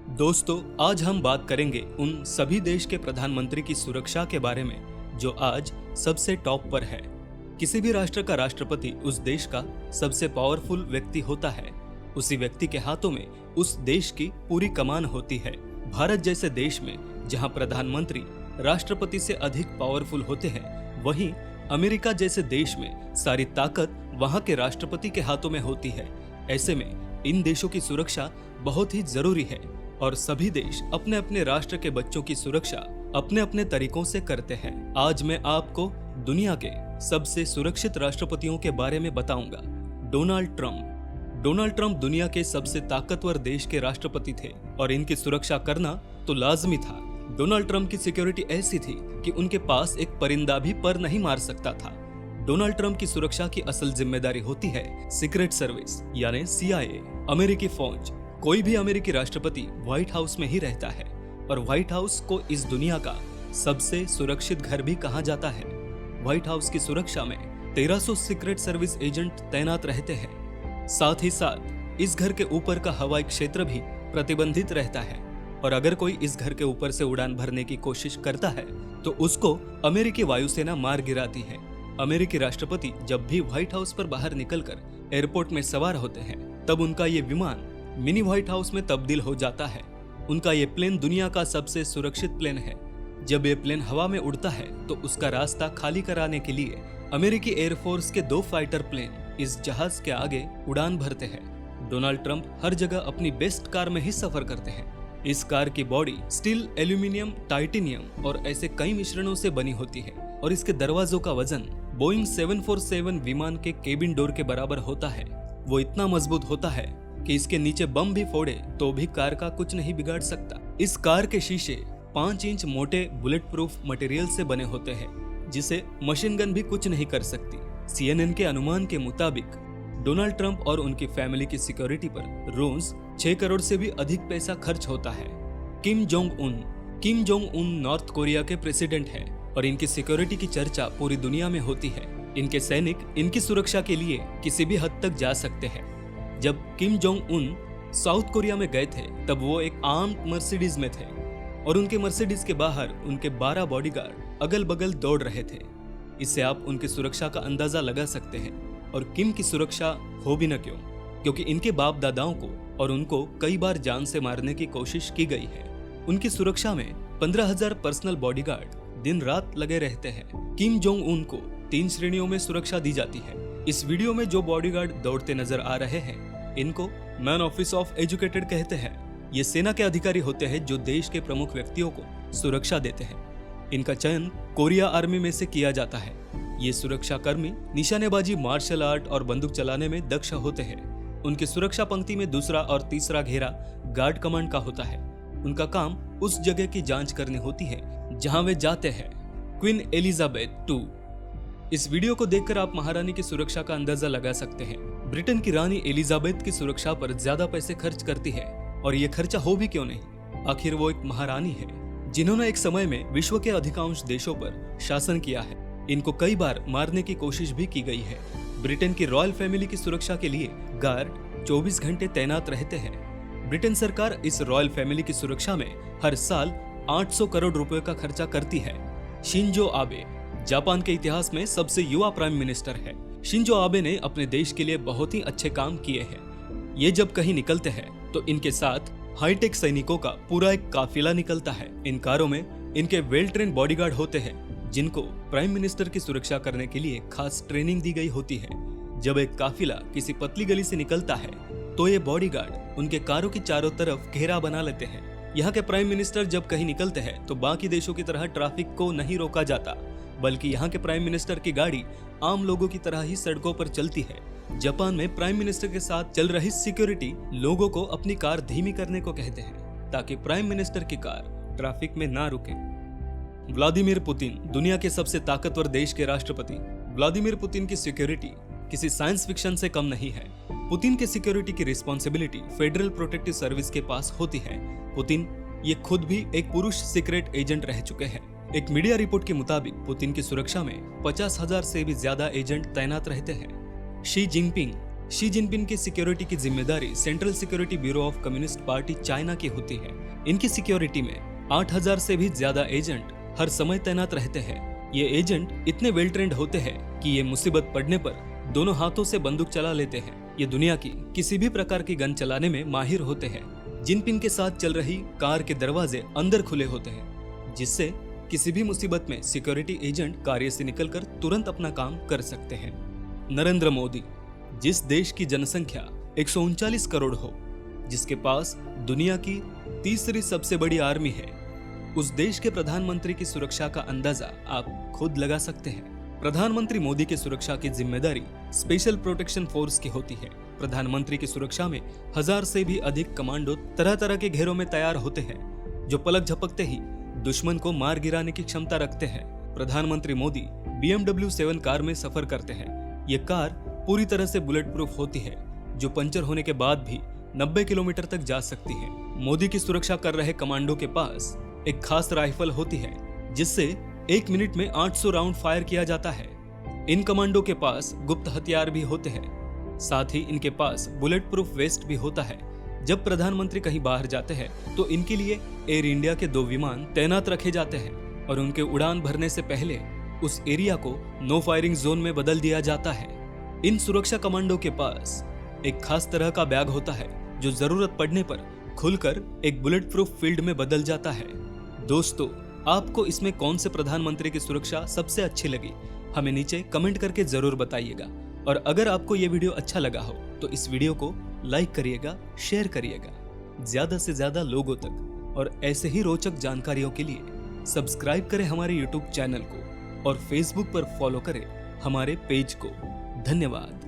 दोस्तों, आज हम बात करेंगे उन सभी देश के प्रधानमंत्री की सुरक्षा के बारे में जो आज सबसे टॉप पर है। किसी भी राष्ट्र का राष्ट्रपति उस देश का सबसे पावरफुल व्यक्ति होता है। उसी व्यक्ति के हाथों में उस देश की पूरी कमान होती है। भारत जैसे देश में जहां प्रधानमंत्री राष्ट्रपति से अधिक पावरफुल होते हैं, वहीं अमेरिका जैसे देश में सारी ताकत वहां के राष्ट्रपति के हाथों में होती है। ऐसे में इन देशों की सुरक्षा बहुत ही जरूरी है और सभी देश अपने अपने राष्ट्र के बच्चों की सुरक्षा अपने अपने तरीकों से करते हैं। आज मैं आपको दुनिया के सबसे सुरक्षित राष्ट्रपतियों के बारे में बताऊंगा। डोनाल्ड ट्रंप दुनिया के सबसे ताकतवर देश के राष्ट्रपति थे और इनकी सुरक्षा करना तो लाजमी था। डोनाल्ड ट्रंप की सिक्योरिटी ऐसी थी कि उनके पास एक परिंदा भी पर नहीं मार सकता था। डोनाल्ड ट्रंप की सुरक्षा की असल जिम्मेदारी होती है सीक्रेट सर्विस यानी CIA, अमेरिकी फौज। कोई भी अमेरिकी राष्ट्रपति व्हाइट हाउस में ही रहता है और व्हाइट हाउस को इस दुनिया का सबसे सुरक्षित घर भी कहा जाता है। व्हाइट हाउस की सुरक्षा में 1300 सीक्रेट सर्विस एजेंट तैनात रहते हैं। साथ ही साथ इस घर के ऊपर का हवाई क्षेत्र भी प्रतिबंधित रहता है और अगर कोई इस घर के ऊपर से उड़ान भरने की कोशिश करता है तो उसको अमेरिकी वायुसेना मार गिराती है। अमेरिकी राष्ट्रपति जब भी व्हाइट हाउस पर बाहर निकलकर एयरपोर्ट में सवार होते हैं, तब उनका ये विमान मिनी व्हाइट हाउस में तब्दील हो जाता है। उनका ये प्लेन दुनिया का सबसे सुरक्षित प्लेन है। जब ये प्लेन हवा में उड़ता है तो उसका रास्ता खाली कराने के लिए अमेरिकी एयरफोर्स के 2 फाइटर प्लेन इस जहाज के आगे उड़ान भरते हैं। डोनाल्ड ट्रंप हर जगह अपनी बेस्ट कार में ही सफर करते हैं। इस कार की बॉडी स्टील, एल्यूमिनियम, टाइटेनियम और ऐसे कई मिश्रणों से बनी होती है और इसके दरवाजों का वजन बोइंग 747 विमान के केबिन डोर के बराबर होता है। वो इतना मजबूत होता है कि इसके नीचे बम भी फोड़े तो भी कार का कुछ नहीं बिगाड़ सकता। इस कार के शीशे 5 इंच मोटे बुलेट प्रूफ मटेरियल से बने होते हैं जिसे मशीन गन भी कुछ नहीं कर सकती। CNN के अनुमान के मुताबिक डोनाल्ड ट्रंप और उनकी फैमिली की सिक्योरिटी पर रोज 6 करोड़ से भी अधिक पैसा खर्च होता है। Kim Jong Un north Korea के प्रेसिडेंट हैं और इनकी सिक्योरिटी की चर्चा पूरी दुनिया में होती है। इनके सैनिक इनकी सुरक्षा के लिए किसी भी हद तक जा सकते हैं। जब Kim Jong Un south Korea में गए थे तब वो एक आर्म्ड मर्सिडीज में थे और उनके मर्सिडीज के बाहर उनके 12 बॉडीगार्ड अगल बगल दौड़ रहे थे। इससे आप उनकी सुरक्षा का अंदाजा लगा सकते हैं। और किम की सुरक्षा हो भी न क्यों, क्योंकि इनके बाप दादाओं को और उनको कई बार जान से मारने की कोशिश की गई है। उनकी सुरक्षा में 15,000 पर्सनल बॉडीगार्ड दिन रात लगे रहते हैं। किम जोंग उन को 3 श्रेणियों में सुरक्षा दी जाती है। इस वीडियो में जो बॉडीगार्ड दौड़ते नजर आ रहे हैं, इनको मैन ऑफिस ऑफ एजुकेटेड कहते हैं। ये सेना के अधिकारी होते हैं जो देश के प्रमुख व्यक्तियों को सुरक्षा देते हैं। इनका चयन कोरिया आर्मी में से किया जाता है। ये सुरक्षा कर्मी निशानेबाजी, मार्शल आर्ट और बंदूक चलाने में दक्ष होते हैं। उनकी सुरक्षा पंक्ति में दूसरा और तीसरा घेरा गार्ड कमांड का होता है। उनका काम उस जगह की जांच करनी होती है जहां वे जाते हैं। Queen Elizabeth II। इस वीडियो को देखकर आप महारानी की सुरक्षा का अंदाजा लगा सकते हैं। ब्रिटेन की रानी एलिजाबेथ की सुरक्षा पर ज्यादा पैसे खर्च करती है और ये खर्चा हो भी क्यों नहीं, आखिर वो एक महारानी है जिन्होंने एक समय में विश्व के अधिकांश देशों पर शासन किया है। इनको कई बार मारने की कोशिश भी की गई है। ब्रिटेन की रॉयल फैमिली की सुरक्षा के लिए गार्ड 24 घंटे तैनात रहते हैं। ब्रिटेन सरकार इस रॉयल फैमिली की सुरक्षा में हर साल 800 करोड़ रुपए का खर्चा करती है। शिंजो आबे जापान के इतिहास में सबसे युवा प्राइम मिनिस्टर है। शिंजो आबे ने अपने देश के लिए बहुत ही अच्छे काम किए हैं। ये जब कहीं निकलते हैं तो इनके साथ हाईटेक सैनिकों का पूरा एक काफिला निकलता है। इन कारों में इनके वेल ट्रेन बॉडीगार्ड होते हैं जिनको प्राइम मिनिस्टर की सुरक्षा करने के लिए खास ट्रेनिंग दी गई होती है। जब एक काफिला किसी पतली गली से निकलता है तो ये बॉडीगार्ड उनके कारों की चारों तरफ घेरा बना लेते हैं। यहाँ के प्राइम मिनिस्टर जब कहीं निकलते हैं तो बाकी देशों की तरह ट्रैफिक को नहीं रोका जाता, बल्कि यहाँ के प्राइम मिनिस्टर की गाड़ी आम लोगों की तरह ही सड़कों पर चलती है। जापान में प्राइम मिनिस्टर के साथ चल रही सिक्योरिटी लोगों को अपनी कार धीमी करने को कहते हैं ताकि प्राइम मिनिस्टर की कार ट्रैफिक में ना रुके। व्लादिमीर पुतिन दुनिया के सबसे ताकतवर देश के राष्ट्रपति। व्लादिमीर पुतिन की सिक्योरिटी किसी साइंस फिक्शन से कम नहीं है। पुतिन के सिक्योरिटी की रिस्पॉन्सिबिलिटी फेडरल प्रोटेक्टिव सर्विस के पास होती है। पुतिन ये खुद भी एक पुरुष सीक्रेट एजेंट रह चुके हैं। एक मीडिया रिपोर्ट के मुताबिक पुतिन की सुरक्षा में 50,000 से भी ज्यादा एजेंट तैनात रहते हैं। शी जिनपिंग की सिक्योरिटी की जिम्मेदारी central security bureau of communist party China की होती है। इनकी सिक्योरिटी में 8000 से भी ज्यादा एजेंट हर समय तैनात रहते हैं। ये एजेंट इतने वेल ट्रेंड होते हैं कि ये मुसीबत पड़ने पर दोनों हाथों से बंदूक चला लेते हैं। ये दुनिया की किसी भी प्रकार की गन चलाने में माहिर होते हैं। जिन पिन के साथ चल रही कार के दरवाजे अंदर खुले होते हैं, जिससे किसी भी मुसीबत में सिक्योरिटी एजेंट कार्य से निकलकर तुरंत अपना काम कर सकते हैं। नरेंद्र मोदी, जिस देश की जनसंख्या 139 करोड़ हो, जिसके पास दुनिया की तीसरी सबसे बड़ी आर्मी है, उस देश के प्रधानमंत्री की सुरक्षा का अंदाजा आप खुद लगा सकते हैं। प्रधानमंत्री मोदी की सुरक्षा की जिम्मेदारी स्पेशल प्रोटेक्शन फोर्स की होती है। प्रधानमंत्री की सुरक्षा में 1000 से भी अधिक कमांडो तरह तरह के घेरों में तैयार होते हैं, जो पलक झपकते ही दुश्मन को मार गिराने की क्षमता रखते हैं। प्रधानमंत्री मोदी BMW 7 कार में सफर करते हैं। ये कार पूरी तरह से बुलेट प्रूफ होती है, जो पंचर होने के बाद भी 90 किलोमीटर तक जा सकती है। मोदी की सुरक्षा कर रहे कमांडो के पास एक खास राइफल होती है, जिससे 1 मिनट में 800 राउंड फायर किया जाता है। इन कमांडो के पास गुप्त हथियार भी होते हैं, साथ ही इनके पास बुलेट प्रूफ वेस्ट भी होता है। जब प्रधानमंत्री कहीं बाहर जाते हैं तो इनके लिए एयर इंडिया के 2 विमान तैनात रखे जाते हैं और उनके उड़ान भरने से पहले उस एरिया को नो फायरिंग जोन में बदल दिया जाता है। इन सुरक्षा कमांडो के पास एक खास तरह का बैग होता है, जो जरूरत पड़ने पर खुलकर एक बुलेट प्रूफ फील्ड में बदल जाता है। दोस्तों, आपको इसमें कौन से प्रधानमंत्री की सुरक्षा सबसे अच्छी लगी, हमें नीचे कमेंट करके जरूर बताइएगा। और अगर आपको ये वीडियो अच्छा लगा हो तो इस वीडियो को लाइक करिएगा, शेयर करिएगा ज्यादा से ज्यादा लोगों तक। और ऐसे ही रोचक जानकारियों के लिए सब्सक्राइब करें हमारे यूट्यूब चैनल को और फेसबुक पर फॉलो करें हमारे पेज को। धन्यवाद।